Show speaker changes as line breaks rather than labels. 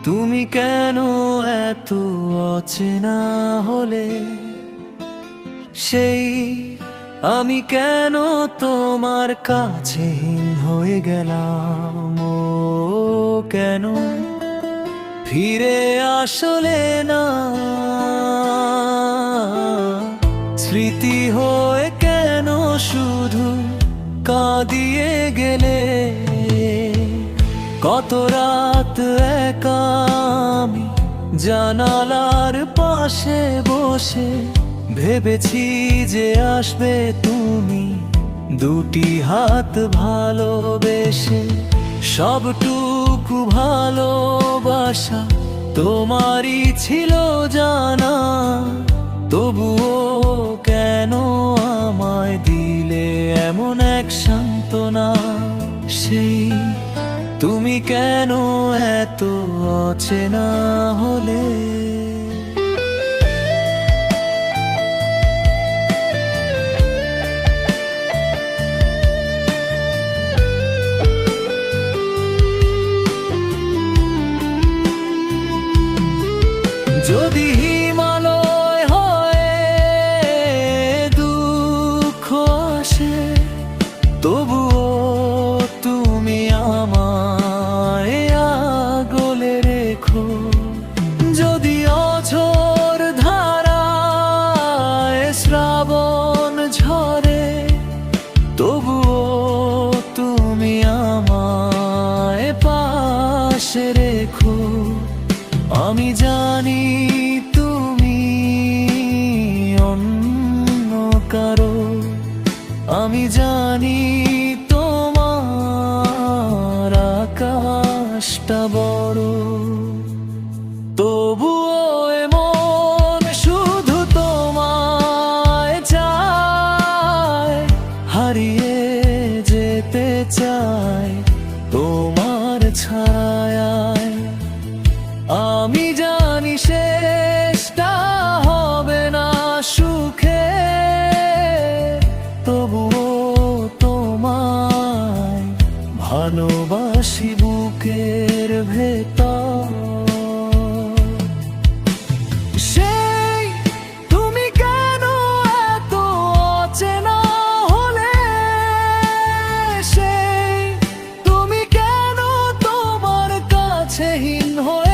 তুমি কেন এত অচেনা হলে, সেই আমি কেন তোমার কাছে হীন হয়ে গেলাম, ও কেন ফিরে আসলে না, স্মৃতি হয়ে কেন শুধু কাঁদিয়ে গেলে। কত রাত একা আমি জানালার পাশে বসে ভেবেছি যে আসবে তুমি, দুটি হাত ভালোবেসে। সবটুকু ভালোবাসা তোমারই ছিল জানা, তবুও কেন আমায় দিলে এমন এক সান্ত্বনা। সেই তুমি কেন এত অচেনা হলে। যদি হিমালয় হয়ে দুঃখ আসে, তবুও তুমি আমায় আগলে রেখো। যদি অঝোর ধারায় শ্রাবণ ঝরে, তবুও তুমি আমায় পাশে রেখো। আমি জানি তুমি অন্য কারো, আমি জানি তোমার আকাশটা বড়, তবুও এমন শুধু তোমায় চায়, হারিয়ে যেতে চায় তোমার ছায়ায়। আমি জানি শেষটা হবে না সুখে, তবুও তোমায় ভালোবাসি বুকের ভেতর। সেই তুমি কেন এত অচেনা হলে, সেই তুমি কেন তোমার কাছে হীন হয়ে